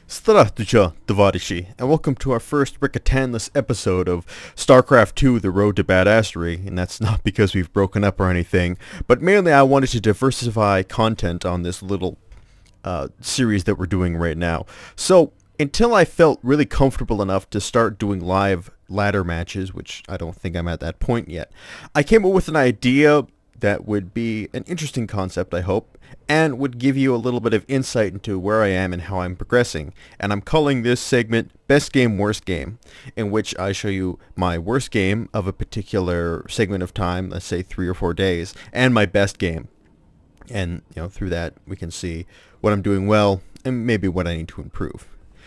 Badassery, and welcome to our first Rekatanless episode of Starcraft II, The Road to Badassery, and that's not because we've broken up or anything, but mainly I wanted to diversify content on this little series that we're doing right now. So, until I felt really comfortable enough to start doing live ladder matches, which I don't think I'm at that point yet, I came up with an idea that would be an interesting concept, I hope, and would give you a little bit of insight into where I am and how I'm progressing. And I'm calling this segment Best Game, Worst Game, in which I show you my worst game of a particular segment of time, let's say 3 or 4 days, and my best game. And, through that we can see what I'm doing well and maybe what I need to improve.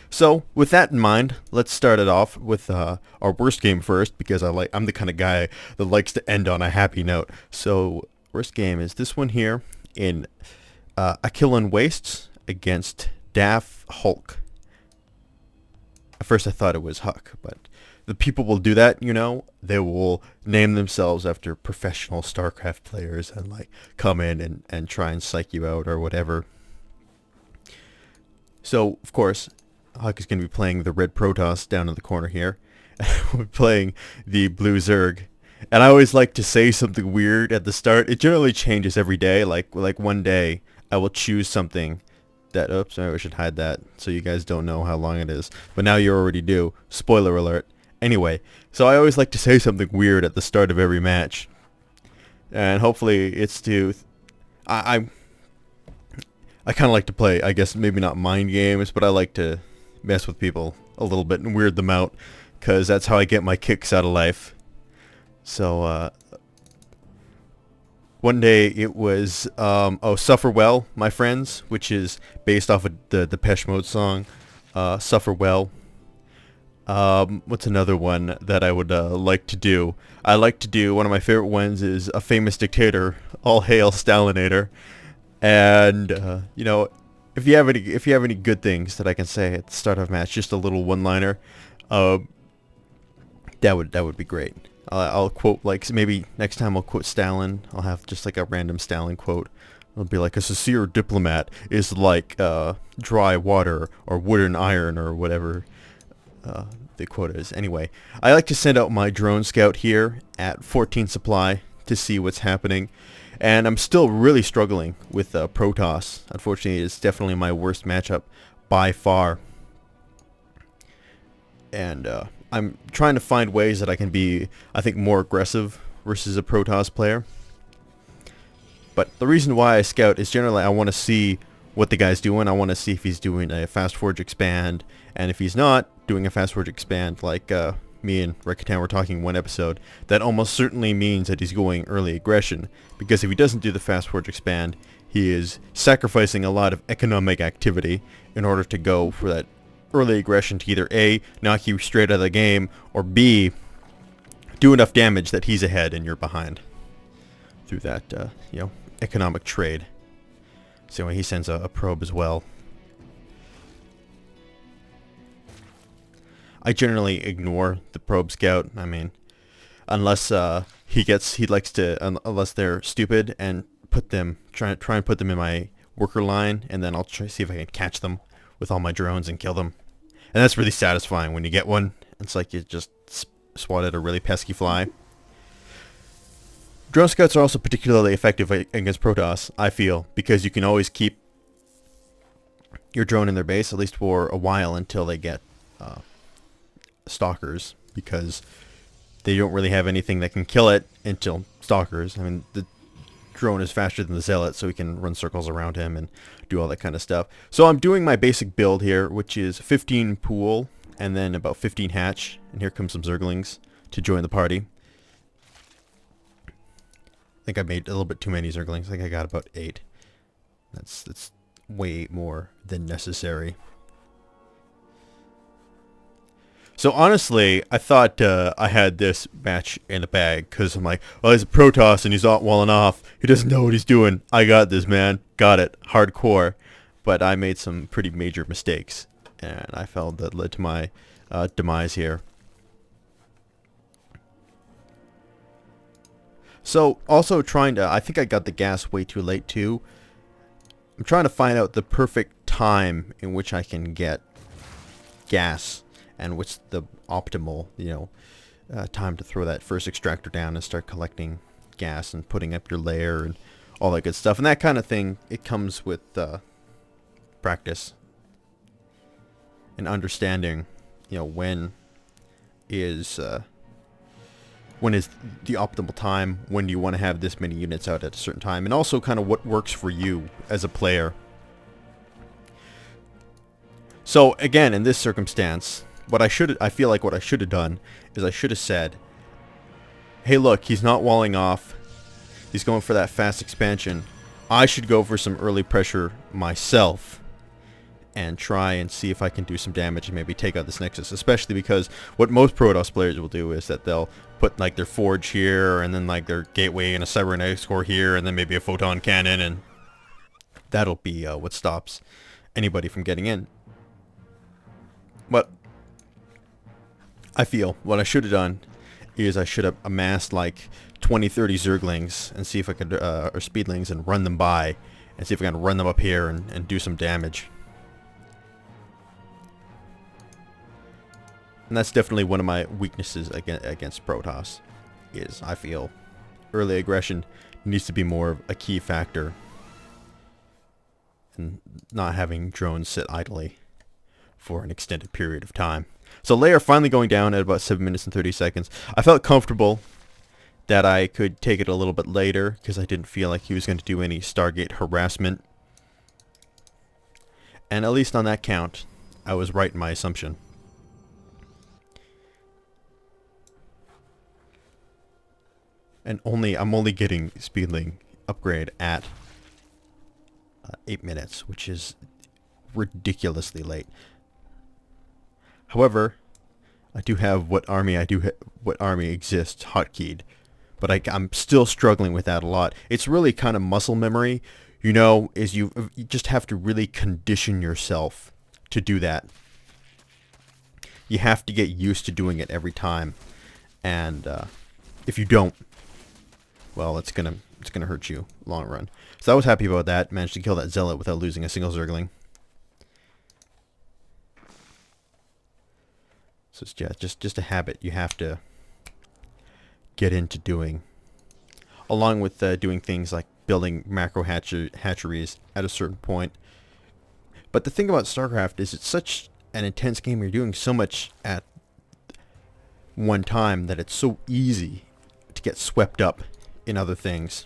So, with that in mind, let's start it off with our worst game first, because I'm the kind of guy that likes to end on a happy note. So, worst game is this one here in Aquilon Wastes against Daff Hulk. At first I thought it was Huck, but the people will do that, they will name themselves after professional StarCraft players and come in and try and psych you out or whatever. So, of course, Huck is going to be playing the red Protoss down in the corner here. We're playing the blue Zerg. And I always like to say something weird at the start. It generally changes every day. Like one day, I will choose something that... Oops, I should hide that so you guys don't know how long it is. But now you already do. Spoiler alert. Anyway, so I always like to say something weird at the start of every match. And hopefully it's to... I kind of like to play, I guess, maybe not mind games, but I like to mess with people a little bit and weird them out, because that's how I get my kicks out of life. So, one day it was, Suffer Well, My Friends, which is based off of the Depeche Mode song, Suffer Well. What's another one that I would like to do? I like to do, one of my favorite ones is A Famous Dictator, All Hail Stalinator. And, if you have any good things that I can say at the start of a match, just a little one-liner, that would be great. I'll quote, maybe next time I'll quote Stalin. I'll have just a random Stalin quote. It'll be like, a sincere diplomat is like dry water or wood and iron or whatever the quote is. Anyway, I like to send out my drone scout here at 14 supply to see what's happening. And I'm still really struggling with Protoss. Unfortunately, it's definitely my worst matchup by far. And I'm trying to find ways that I can be, I think, more aggressive versus a Protoss player. But the reason why I scout is generally I want to see what the guy's doing. I want to see if he's doing a fast forge expand. And if he's not doing a fast forge expand, like me and Rekatan were talking one episode, that almost certainly means that he's going early aggression, because if he doesn't do the fast forge expand, he is sacrificing a lot of economic activity in order to go for that early aggression to either A, knock you straight out of the game, or B, do enough damage that he's ahead and you're behind through that economic trade. So anyway, he sends a probe as well. I generally ignore the probe scout. I mean, unless unless they're stupid, and try and put them in my worker line, and then I'll try to see if I can catch them with all my drones and kill them. And that's really satisfying when you get one. It's like you just swatted a really pesky fly. Drone scouts are also particularly effective against Protoss, I feel, because you can always keep your drone in their base, at least for a while, until they get stalkers, because they don't really have anything that can kill it until stalkers. I mean, the drone is faster than the zealot, so we can run circles around him and do all that kind of stuff. So I'm doing my basic build here, which is 15 pool and then about 15 hatch, and here comes some zerglings to join the party. I think I made a little bit too many zerglings. I think I got about 8. That's way more than necessary. So honestly, I thought I had this match in the bag, because I'm like, well, he's a Protoss and he's not walling off. He doesn't know what he's doing. I got this, man. Got it. Hardcore. But I made some pretty major mistakes, and I felt that led to my demise here. So also I think I got the gas way too late too. I'm trying to find out the perfect time in which I can get gas, and what's the optimal, time to throw that first extractor down and start collecting gas and putting up your layer and all that good stuff. And that kind of thing, it comes with practice and understanding, when is the optimal time, when do you want to have this many units out at a certain time, and also kind of what works for you as a player. So again, in this circumstance, I feel like what I should have done is I should have said, hey look, he's not walling off, he's going for that fast expansion, I should go for some early pressure myself and try and see if I can do some damage and maybe take out this Nexus, especially because what most Protoss players will do is that they'll put like their Forge here, and then like their Gateway and a Cybernetics Core here, and then maybe a Photon Cannon, and that'll be what stops anybody from getting in. But I feel what I should have done is I should have amassed like 20-30 Zerglings and see if I could, or Speedlings, and run them by and see if I can run them up here and do some damage. And that's definitely one of my weaknesses against Protoss, is I feel early aggression needs to be more of a key factor, and not having drones sit idly for an extended period of time. So layer finally going down at about 7 minutes and 30 seconds. I felt comfortable that I could take it a little bit later because I didn't feel like he was going to do any Stargate harassment. And at least on that count, I was right in my assumption. And I'm only getting Speedling upgrade at 8 minutes, which is ridiculously late. However, I do have what army exists hotkeyed, but I'm still struggling with that a lot. It's really kind of muscle memory, is you just have to really condition yourself to do that. You have to get used to doing it every time, and if you don't, well, it's gonna hurt you long run. So I was happy about that. Managed to kill that Zealot without losing a single Zergling. So it's just a habit you have to get into doing, along with doing things like building macro hatcheries at a certain point. But the thing about StarCraft is it's such an intense game. You're doing so much at one time that it's so easy to get swept up in other things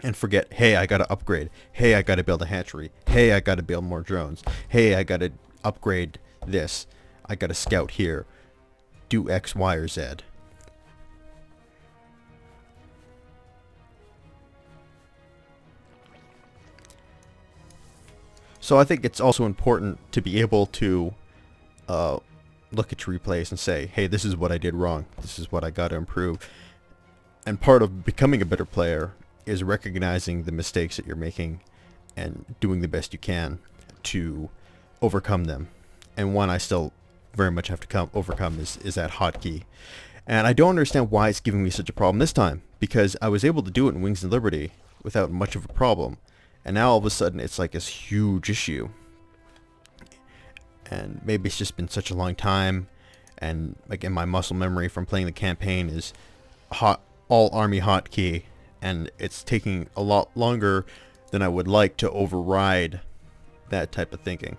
and forget, hey, I gotta upgrade, hey, I gotta build a hatchery, hey, I gotta build more drones, hey, I gotta upgrade this, I gotta scout here, do X, Y, or Z. So I think it's also important to be able to look at your replays and say, hey, this is what I did wrong, this is what I gotta improve. And part of becoming a better player is recognizing the mistakes that you're making and doing the best you can to overcome them. And one I still very much have to overcome is that hotkey. And I don't understand why it's giving me such a problem this time, because I was able to do it in Wings and Liberty without much of a problem. And now all of a sudden it's like this huge issue. And maybe it's just been such a long time, and again, my muscle memory from playing the campaign is all army hotkey, and it's taking a lot longer than I would like to override that type of thinking.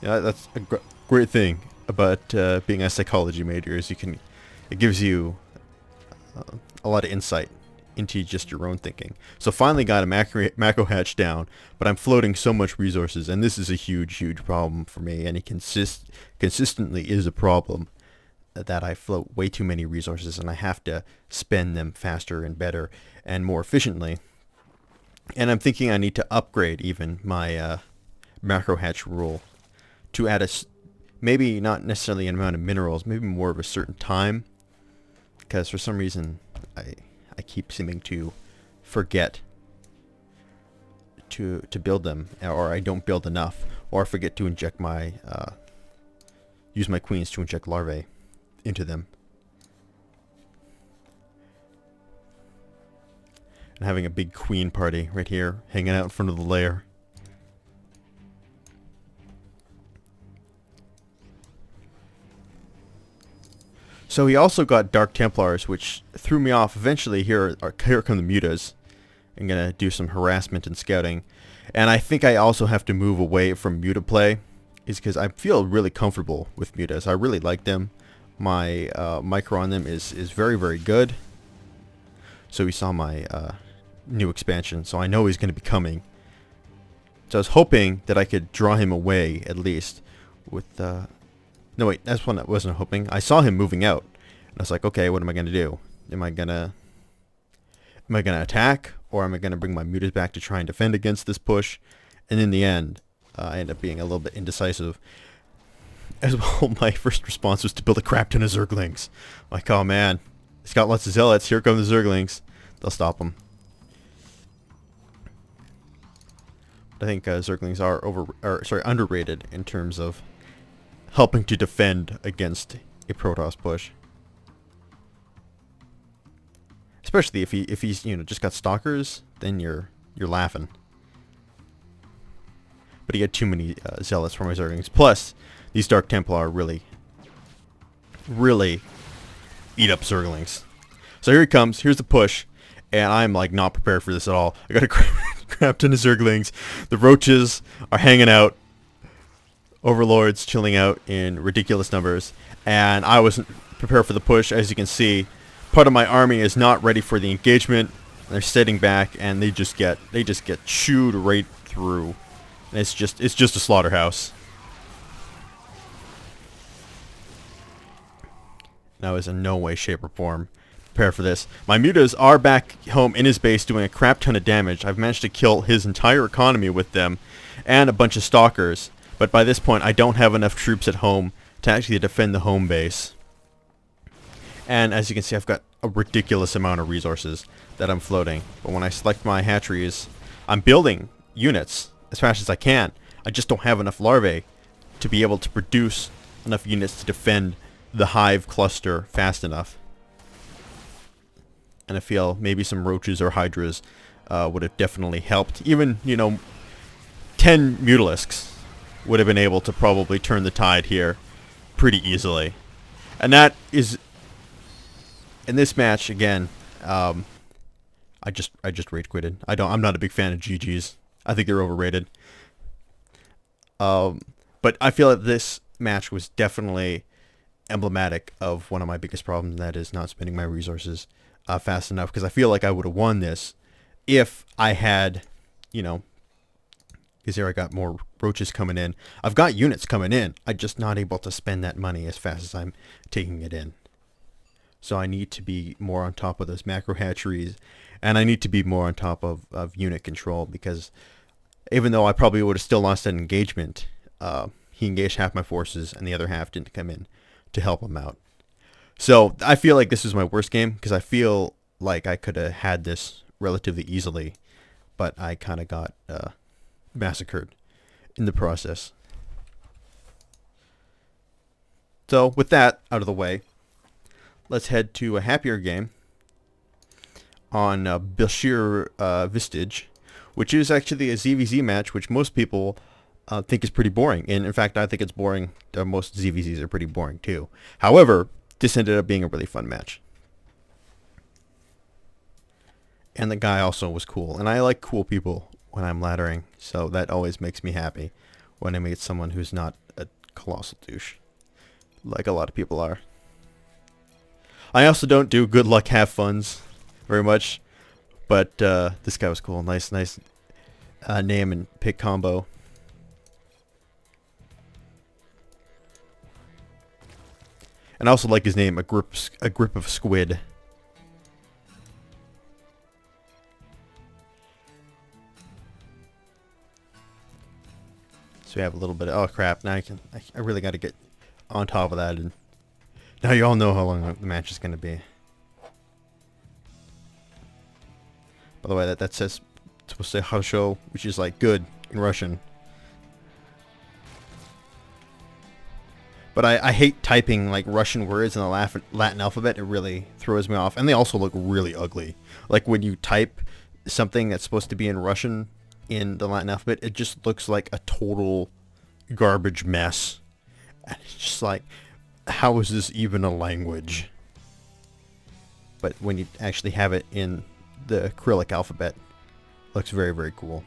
Yeah, that's a great thing about being a psychology major, is it gives you a lot of insight into just your own thinking. So finally got a macro hatch down, but I'm floating so much resources, and this is a huge problem for me, and it consistently is a problem that I float way too many resources, and I have to spend them faster and better and more efficiently. And I'm thinking I need to upgrade even my macro hatch rule to add maybe not necessarily an amount of minerals, maybe more of a certain time, because for some reason I keep seeming to forget to build them, or I don't build enough, or I forget to inject my use my queens to inject larvae into them. And having a big queen party right here hanging out in front of the lair. So he also got Dark Templars, which threw me off. Eventually, here come the Mutas. I'm gonna do some harassment and scouting, and I think I also have to move away from Muta play, is because I feel really comfortable with Mutas. I really like them. My micro on them is very, very good. So we saw my new expansion, so I know he's going to be coming. So I was hoping that I could draw him away at least with no wait, that's one that wasn't hoping. I saw him moving out, and I was like, okay, what am I going to do? Am I gonna attack, or am I gonna bring my Mutas back to try and defend against this push? And in the end, I end up being a little bit indecisive. As well, my first response was to build a crap ton of Zerglings. Like, oh man, he's got lots of zealots. Here come the Zerglings. They'll stop him. I think Zerglings are underrated in terms of helping to defend against a Protoss push. Especially if he's just got stalkers, then you're laughing. But he had too many zealots for my Zerglings. Plus, these Dark Templar really eat up Zerglings. So here he comes. Here's the push, and I'm like not prepared for this at all. I got a crap ton of Zerglings. The roaches are hanging out. Overlords chilling out in ridiculous numbers, and I wasn't prepared for the push. As you can see, part of my army is not ready for the engagement. They're sitting back, and they just get chewed right through. And it's just a slaughterhouse. And I was in no way, shape, or form prepared for this. My Mutas are back home in his base doing a crap ton of damage. I've managed to kill his entire economy with them and a bunch of stalkers. But by this point, I don't have enough troops at home to actually defend the home base. And as you can see, I've got a ridiculous amount of resources that I'm floating. But when I select my hatcheries, I'm building units as fast as I can. I just don't have enough larvae to be able to produce enough units to defend the hive cluster fast enough. And I feel maybe some roaches or hydras would have definitely helped. Even, 10 mutalisks would have been able to probably turn the tide here pretty easily. And that is, in this match again, I just rage quitted. I'm not a big fan of GGs. I think they're overrated. But I feel that this match was definitely emblematic of one of my biggest problems, and that is not spending my resources fast enough. Because I feel like I would have won this if I had, because here I got more roaches coming in. I've got units coming in. I'm just not able to spend that money as fast as I'm taking it in. So I need to be more on top of those macro hatcheries, and I need to be more on top of unit control, because even though I probably would have still lost that engagement, he engaged half my forces and the other half didn't come in to help him out. So I feel like this is my worst game, because I feel like I could have had this relatively easily, but I kind of got massacred in the process. So with that out of the way, let's head to a happier game on Badassery Vistage, which is actually a ZVZ match, which most people think is pretty boring. And in fact, I think it's boring. Most ZVZs are pretty boring too. However, this ended up being a really fun match. And the guy also was cool. And I like cool people when I'm laddering, so that always makes me happy when I meet someone who's not a colossal douche, like a lot of people are. I also don't do good luck have funs very much, but this guy was cool. Nice name and pick combo. And I also like his name, a grip of squid. So we have a little bit of, oh crap, now I really got to get on top of that, and now you all know how long the match is going to be. By the way, that says, it's supposed to say Hasho, which is like good in Russian. But I hate typing like Russian words in the Latin alphabet. It really throws me off. And they also look really ugly. Like when you type something that's supposed to be in Russian in the Latin alphabet, it just looks like a total garbage mess. And it's just like, How is this even a language? But when you actually have it in the Cyrillic alphabet, looks very, very cool.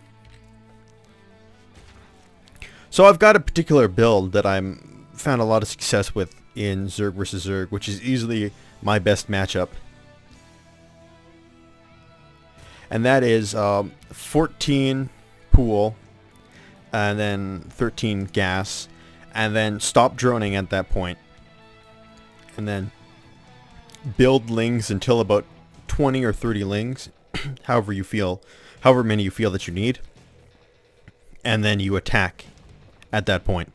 So I've got a particular build that I'm found a lot of success with in Zerg vs. Zerg, which is easily my best matchup. And that is 14 pool, and then 13 gas, and then stop droning at that point. And then build lings until about 20 or 30 lings, however many you feel that you need. And then you attack at that point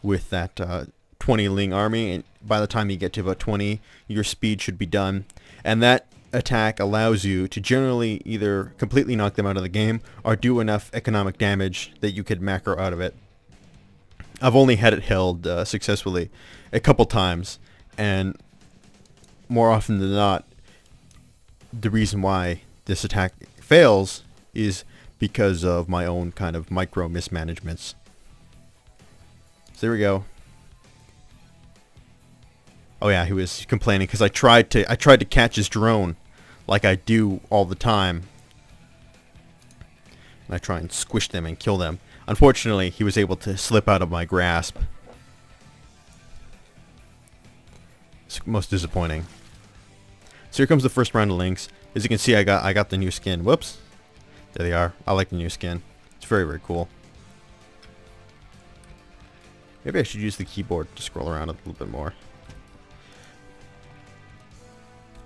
with that 20 ling army, and by the time you get to about 20, your speed should be done. And that attack allows you to generally either completely knock them out of the game or do enough economic damage that you could macro out of it. I've only had it held successfully a couple times, and more often than not, the reason why this attack fails is because of my own kind of micro mismanagements. So there we go. Oh yeah, he was complaining because I tried to catch his drone like I do all the time. And I try and squish them and kill them. Unfortunately, he was able to slip out of my grasp. It's most disappointing. So here comes the first round of links. As you can see, I got the new skin. Whoops. There they are. I like the new skin. It's very, very cool. Maybe I should use the keyboard to scroll around a little bit more.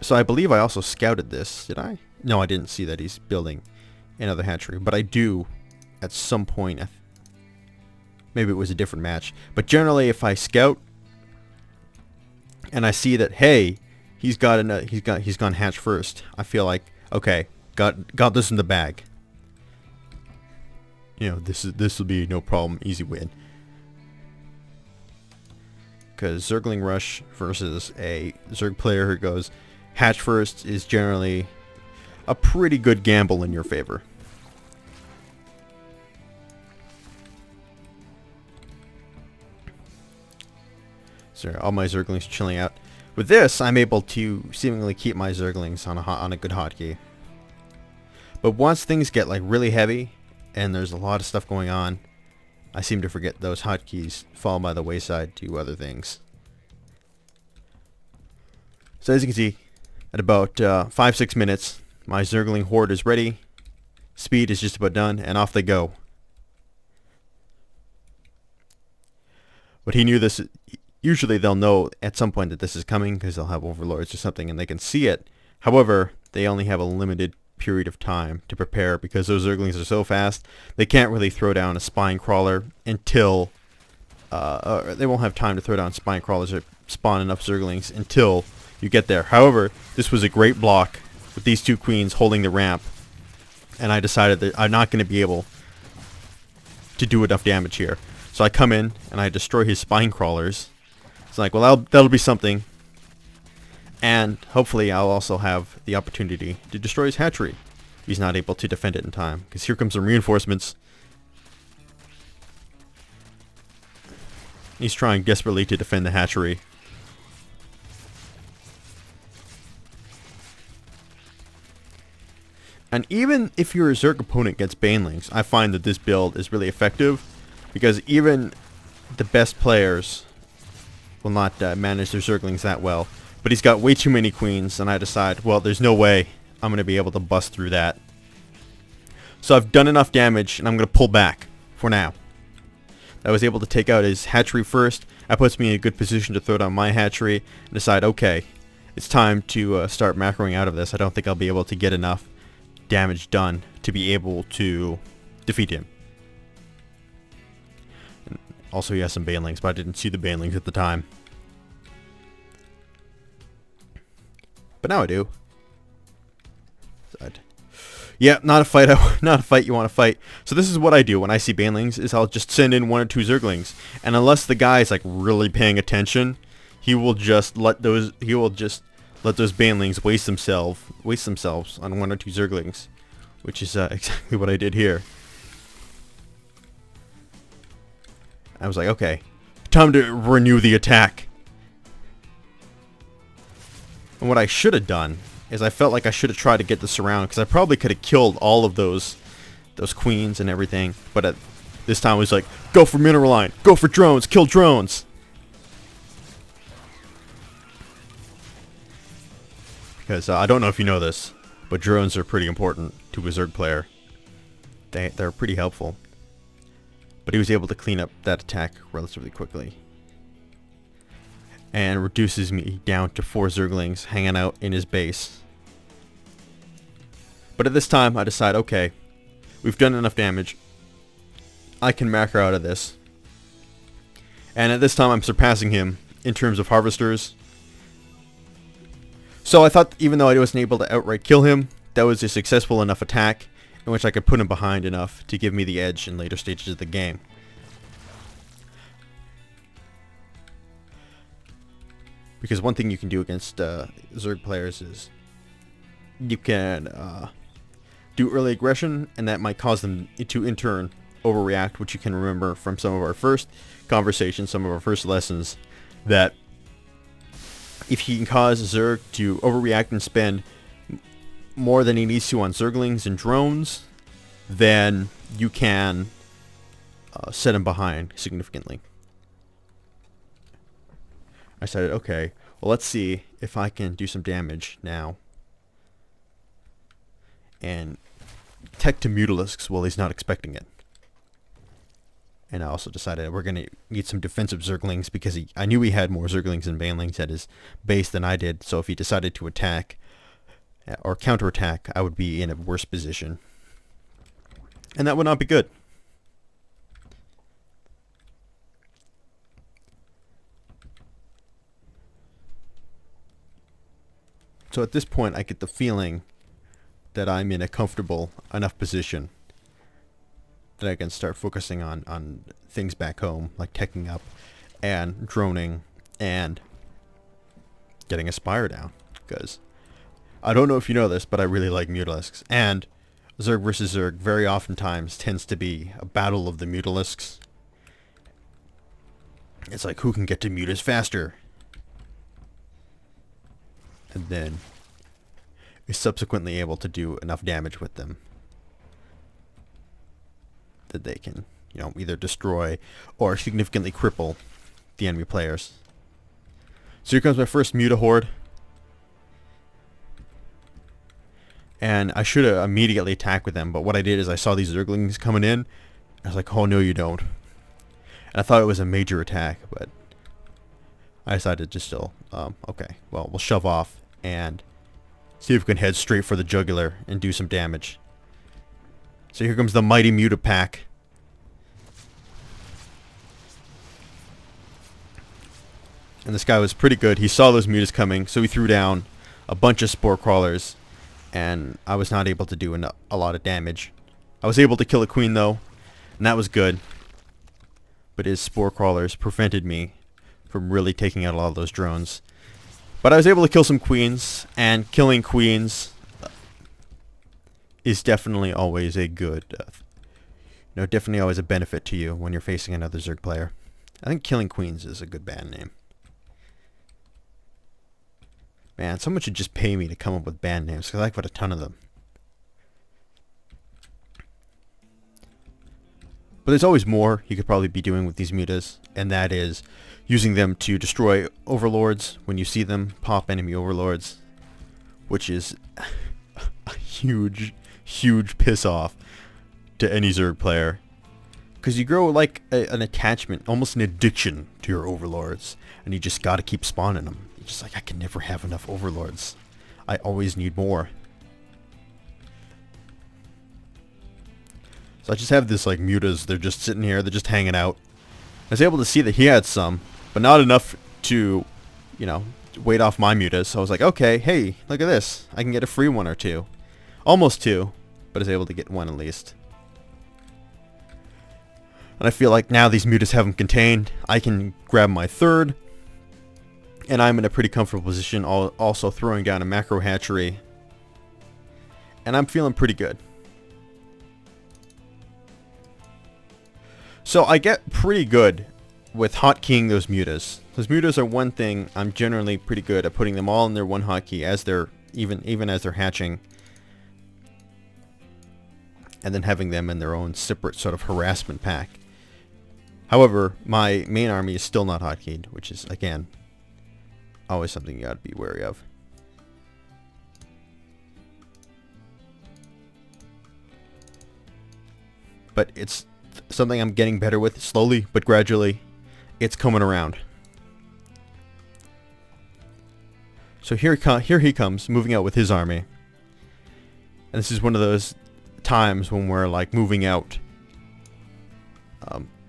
So I believe I also scouted this. Did I? No, I didn't see that he's building another hatchery. But I do at some point. Maybe it was a different match. But generally, if I scout and I see that, hey, he's gone hatch first, I feel like, okay, got this in the bag. You know, this will be no problem, easy win. Because Zergling Rush versus a Zerg player who goes hatch first is generally a pretty good gamble in your favor. So all my Zerglings chilling out. With this, I'm able to seemingly keep my Zerglings on a good hotkey. But once things get like really heavy and there's a lot of stuff going on, I seem to forget those hotkeys fall by the wayside to other things. So as you can see, at about 5-6 minutes, my Zergling horde is ready. Speed is just about done, and off they go. But he knew this. Usually they'll know at some point that this is coming because they'll have overlords or something and they can see it. However, they only have a limited period of time to prepare because those Zerglings are so fast they can't really throw down a spine crawler until they won't have time to throw down spine crawlers or spawn enough Zerglings until you get there. However, this was a great block with these two queens holding the ramp, and I decided that I'm not going to be able to do enough damage here. So I come in and I destroy his spine crawlers. It's like, well, that'll be something. And hopefully I'll also have the opportunity to destroy his hatchery. He's not able to defend it in time. Because here comes some reinforcements. He's trying desperately to defend the hatchery. And even if your Zerg opponent gets Banelings, I find that this build is really effective. Because even the best players will not manage their Zerglings that well. But he's got way too many queens, and I decide, well, there's no way I'm going to be able to bust through that. So I've done enough damage, and I'm going to pull back for now. I was able to take out his hatchery first. That puts me in a good position to throw down my hatchery and decide, okay, it's time to start macroing out of this. I don't think I'll be able to get enough damage done to be able to defeat him. And also, he has some Banelings, but I didn't see the Banelings at the time. But now I do. Yeah, not a fight. Not a fight you want to fight. So this is what I do when I see Banelings: is I'll just send in 1 or 2 Zerglings, and unless the guy is like really paying attention, he will just let those Banelings waste themselves on 1 or 2 Zerglings, which is exactly what I did here. I was like, okay, time to renew the attack. And what I should have done is I felt like I should have tried to get this around, because I probably could have killed all of those queens and everything. But at this time it was like, go for mineral line, go for drones, kill drones. Because I don't know if you know this, but drones are pretty important to a Zerg player. They're pretty helpful. But he was able to clean up that attack relatively quickly. And reduces me down to 4 Zerglings hanging out in his base. But at this time I decide, okay, we've done enough damage. I can macro out of this. And at this time I'm surpassing him in terms of harvesters. So I thought, even though I wasn't able to outright kill him, that was a successful enough attack in which I could put him behind enough to give me the edge in later stages of the game. Because one thing you can do against Zerg players is you can do early aggression, and that might cause them to in turn overreact, which you can remember from some of our first conversations, some of our first lessons, that if he can cause Zerg to overreact and spend more than he needs to on Zerglings and drones, then you can set him behind significantly. I decided, okay, well, let's see if I can do some damage now and tech to Mutalisks while he's not expecting it. And I also decided we're going to need some defensive Zerglings, because I knew he had more Zerglings and Banelings at his base than I did. So if he decided to attack or counterattack, I would be in a worse position. And that would not be good. So at this point, I get the feeling that I'm in a comfortable enough position that I can start focusing on things back home, like teching up and droning and getting a Spire down. Because I don't know if you know this, but I really like Mutalisks. And Zerg versus Zerg very oftentimes tends to be a battle of the Mutalisks. It's like, who can get to Mutas faster? And then is subsequently able to do enough damage with them that they can, either destroy or significantly cripple the enemy players. So here comes my first Muta horde. And I should have immediately attacked with them, but what I did is I saw these Zerglings coming in. I was like, oh no you don't. And I thought it was a major attack, but I decided to still, okay, well, we'll shove off and see if we can head straight for the jugular and do some damage. So here comes the mighty Muta pack. And this guy was pretty good. He saw those Mutas coming, so he threw down a bunch of Spore Crawlers, and I was not able to do a lot of damage. I was able to kill a queen though, and that was good. But his Spore Crawlers prevented me from really taking out a lot of those drones. But I was able to kill some queens, and killing queens is definitely always a good, definitely always a benefit to you when you're facing another Zerg player. I think killing queens is a good band name. Man, someone should just pay me to come up with band names, because I've got a ton of them. But there's always more you could probably be doing with these mutas, and that is using them to destroy overlords when you see them, pop enemy overlords, which is a huge, huge piss off to any Zerg player. Because you grow like an attachment, almost an addiction to your overlords, and you just gotta keep spawning them. You're just like, I can never have enough overlords. I always need more. So I just have this like mutas, they're just sitting here, they're just hanging out. I was able to see that he had some, but not enough to, wait off my mutas. So I was like, okay, hey, look at this. I can get a free one or two. Almost two, but I was able to get one at least. And I feel like now these mutas have them contained. I can grab my third, and I'm in a pretty comfortable position, also throwing down a macro hatchery. And I'm feeling pretty good. So I get pretty good with hotkeying those mutas. Those mutas are one thing I'm generally pretty good at, putting them all in their one hotkey as they're even as they're hatching, and then having them in their own separate sort of harassment pack. However, my main army is still not hotkeyed, which is, again, always something you gotta be wary of. But it's something I'm getting better with, slowly but gradually. It's coming around. So here he comes, moving out with his army. And this is one of those times when we're like moving out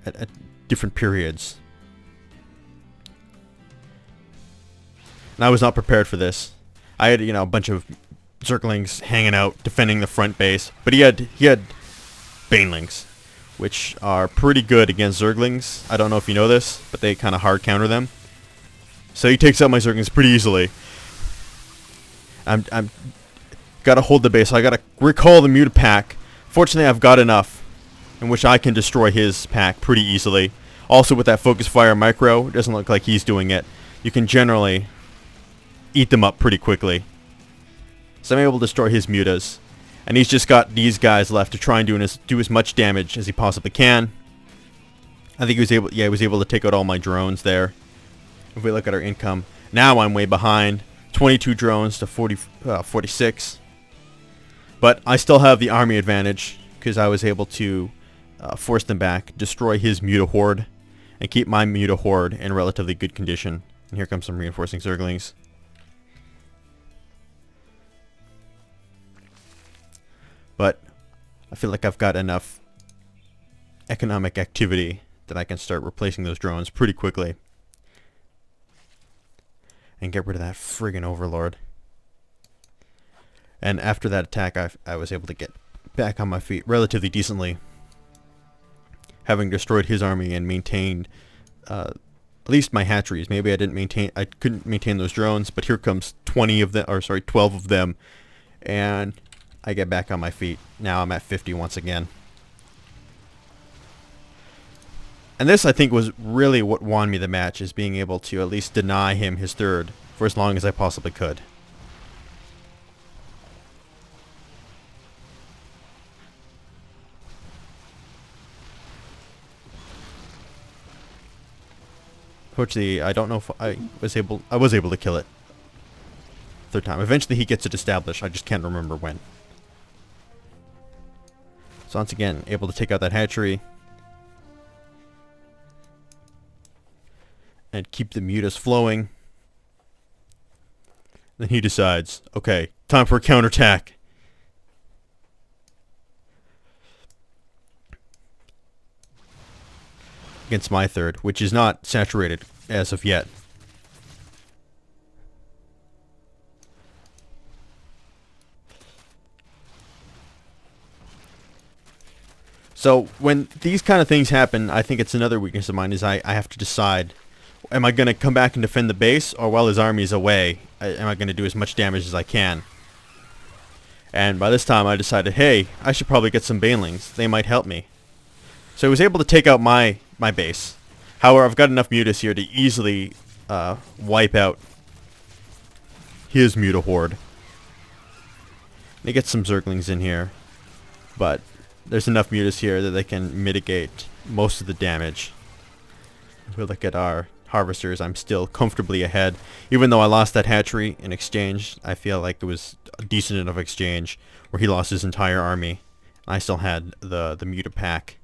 at different periods. And I was not prepared for this. I had, a bunch of Zerglings hanging out, defending the front base. But he had Banelings, which are pretty good against Zerglings. I don't know if you know this, but they kind of hard counter them. So he takes out my Zerglings pretty easily. I'm gotta hold the base, so I gotta recall the Muta pack. Fortunately, I've got enough in which I can destroy his pack pretty easily. Also, with that focus fire micro, it doesn't look like he's doing it. You can generally eat them up pretty quickly. So I'm able to destroy his mutas. And he's just got these guys left to try and do as much damage as he possibly can. I think he was able to take out all my drones there. If we look at our income, now I'm way behind. 22 drones to 46. But I still have the army advantage because I was able to force them back, destroy his Muta horde, and keep my Muta horde in relatively good condition. And here comes some reinforcing Zerglings. But I feel like I've got enough economic activity that I can start replacing those drones pretty quickly. And get rid of that friggin' overlord. And after that attack, I was able to get back on my feet relatively decently, having destroyed his army and maintained at least my hatcheries. Maybe I couldn't maintain those drones, but here comes 12 of them, and I get back on my feet. Now I'm at 50 once again. And this, I think, was really what won me the match, is being able to at least deny him his third for as long as I possibly could. Fortunately, I don't know if I was able to kill it third time. Eventually he gets it established. I just can't remember when. So once again, able to take out that hatchery. And keep the mutas flowing. Then he decides, okay, time for a counterattack. Against my third, which is not saturated as of yet. So when these kind of things happen, I think it's another weakness of mine, is I have to decide, am I going to come back and defend the base, or while his army is away, am I going to do as much damage as I can? And by this time I decided, hey, I should probably get some Banelings. They might help me. So I was able to take out my base. However, I've got enough mutas here to easily wipe out his Muta horde. They get some Zerglings in here, but there's enough mutas here that they can mitigate most of the damage. If we look at our harvesters, I'm still comfortably ahead. Even though I lost that hatchery in exchange, I feel like it was a decent enough exchange where he lost his entire army. I still had the Muta pack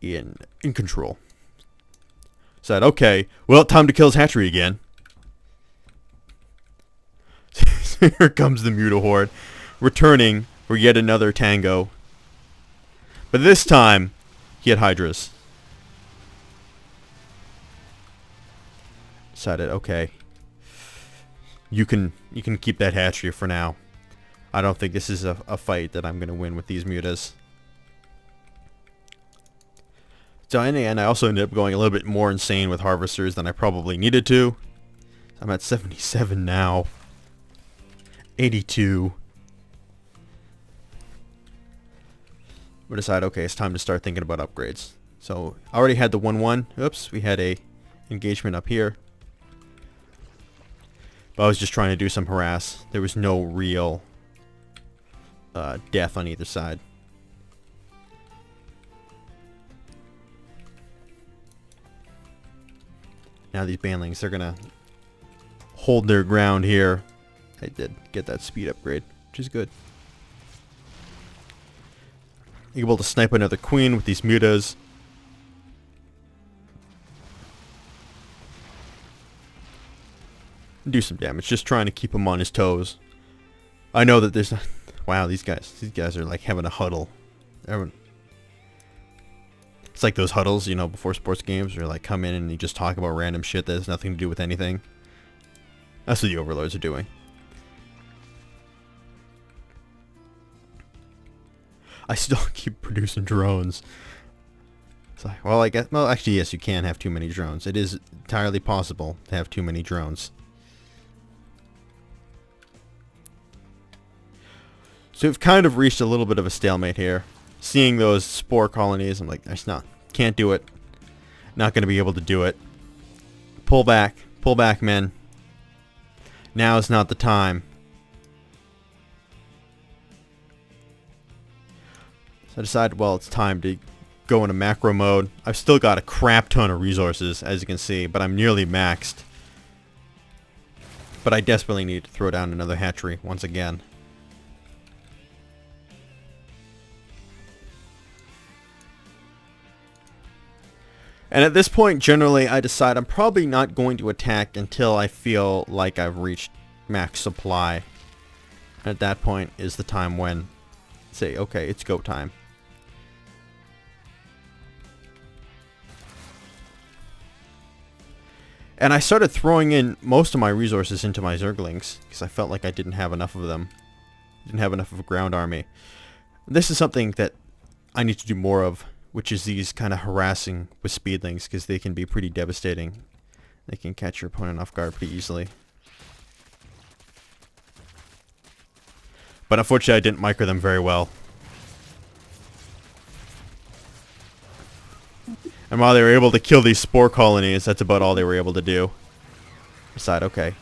in control. Said, okay, well, time to kill his hatchery again. Here comes the Muta horde, returning for yet another tango. But this time, he had Hydras. Decided, okay, you can keep that hatchery for now. I don't think this is a fight that I'm going to win with these mutas. So in the end, I also ended up going a little bit more insane with harvesters than I probably needed to. I'm at 77 now. 82. We decide, okay, it's time to start thinking about upgrades. So I already had the 1-1. Oops, we had a engagement up here. But I was just trying to do some harass. There was no real death on either side. Now these banelings, they're gonna hold their ground here. I did get that speed upgrade, which is good. Able to snipe another queen with these mutas. Do some damage, just trying to keep him on his toes. I know that there's not... Wow, these guys are like having a huddle. It's like those huddles, you know, before sports games where you like come in and you just talk about random shit that has nothing to do with anything. That's what the overlords are doing. I still keep producing drones. It's like, well, I guess, well, actually, yes, you can have too many drones. It is entirely possible to have too many drones. So we've kind of reached a little bit of a stalemate here. Seeing those spore colonies, I'm like, can't do it. Not going to be able to do it. Pull back, men. Now is not the time. So I decided, well, it's time to go into macro mode. I've still got a crap ton of resources, as you can see, but I'm nearly maxed. But I desperately need to throw down another hatchery once again. And at this point, generally, I decide I'm probably not going to attack until I feel like I've reached max supply. At that point is the time when, say, okay, it's go time. And I started throwing in most of my resources into my Zerglings, because I felt like I didn't have enough of them. Didn't have enough of a ground army. This is something that I need to do more of, which is these kind of harassing with speedlings, because they can be pretty devastating. They can catch your opponent off guard pretty easily. But unfortunately I didn't micro them very well. And while they were able to kill these spore colonies, that's about all they were able to do. Decide, okay,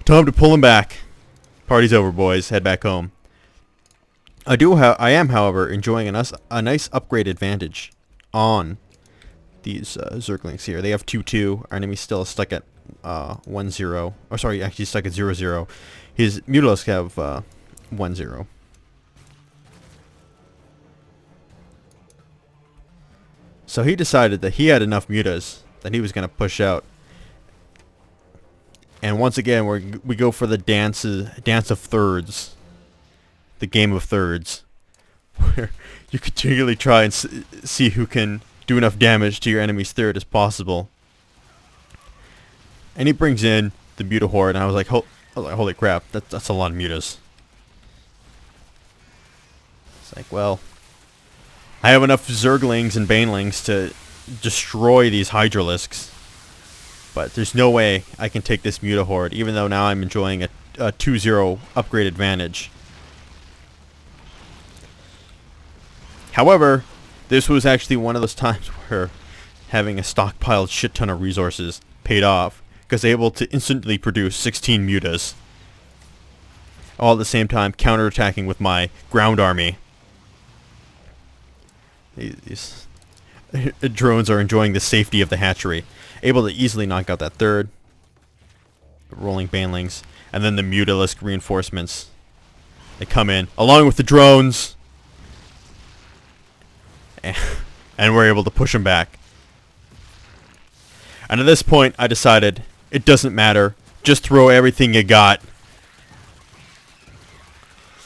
time to pull them back. Party's over, boys. Head back home. I am, however, enjoying a nice upgrade advantage on these Zerglings here. They have 2-2. Our enemy's still stuck at 1-0. Or sorry, actually stuck at 0-0. His Mutalisks have 1-0. So he decided that he had enough mutas that he was going to push out. And once again, we go for the dance of thirds. The game of thirds. Where you continually try and see who can do enough damage to your enemy's third as possible. And he brings in the Muta Horde, and I was like, holy crap, that's a lot of mutas. It's like, well, I have enough Zerglings and Banelings to destroy these Hydralisks. But there's no way I can take this Muta Horde, even though now I'm enjoying a 2-0 upgrade advantage. However, this was actually one of those times where having a stockpiled shit ton of resources paid off, because able to instantly produce 16 mutas, all at the same time counterattacking with my ground army. These drones are enjoying the safety of the hatchery, able to easily knock out that third, rolling banelings, and then the Mutalisk reinforcements. They come in along with the drones. And we're able to push him back. And at this point, I decided it doesn't matter. Just throw everything you got.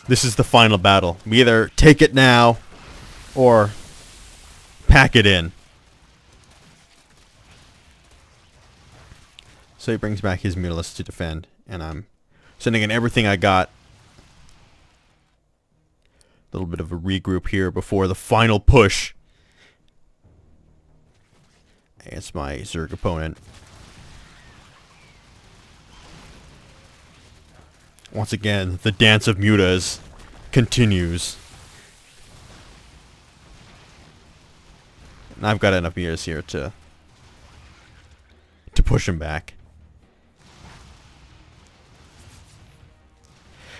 This is the final battle. We either take it now or pack it in. So he brings back his Mutalisk to defend, and I'm sending in everything I got. A little bit of a regroup here before the final push against my Zerg opponent. Once again, the dance of mutas continues. And I've got enough meters here to push him back.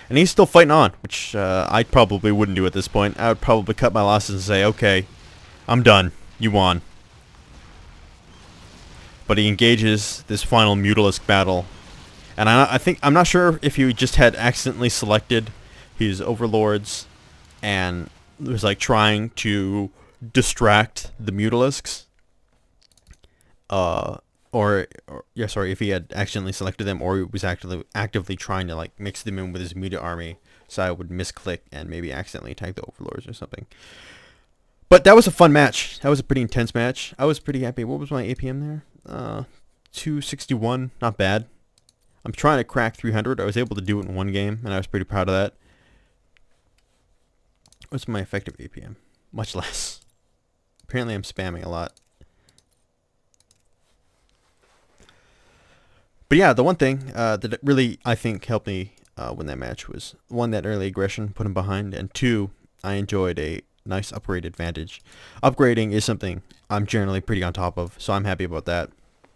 And he's still fighting on, which I probably wouldn't do at this point. I would probably cut my losses and say, okay, I'm done. You won. But he engages this final Mutalisk battle. And I'm not sure if he just had accidentally selected his overlords and was like trying to distract the Mutalisks. Sorry, if he had accidentally selected them, or he was actively trying to like mix them in with his Muta army, so I would misclick and maybe accidentally attack the overlords or something. But that was a fun match. That was a pretty intense match. I was pretty happy. What was my APM there? 261, not bad. I'm trying to crack 300. I was able to do it in one game, and I was pretty proud of that. What's my effective APM? Much less. Apparently I'm spamming a lot. But yeah, the one thing that really, I think, helped me win that match was, one, that early aggression, put him behind, and two, I enjoyed a nice upgrade advantage. Upgrading is something I'm generally pretty on top of, so I'm happy about that.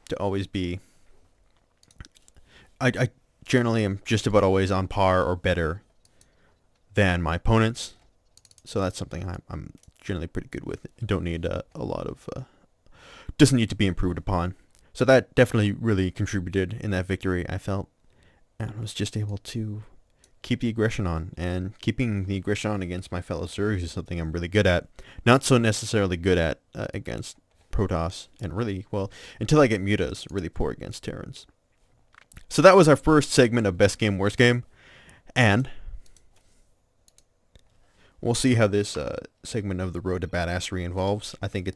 To always be... I generally am just about always on par or better than my opponents, so that's something I'm generally pretty good with. Don't need a lot of... doesn't need to be improved upon. So that definitely really contributed in that victory, I felt. And I was just able to keep the aggression on. And keeping the aggression on against my fellow Zergs is something I'm really good at. Not so necessarily good at against Protoss. And really, well, until I get Mutas, really poor against Terrans. So that was our first segment of Best Game, Worst Game. And we'll see how this segment of the Road to Badassery involves. I think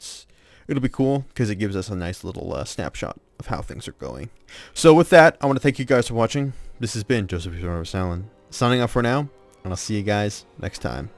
it'll be cool because it gives us a nice little snapshot of how things are going. So with that, I want to thank you guys for watching. This has been Joseph Allen signing off for now, and I'll see you guys next time.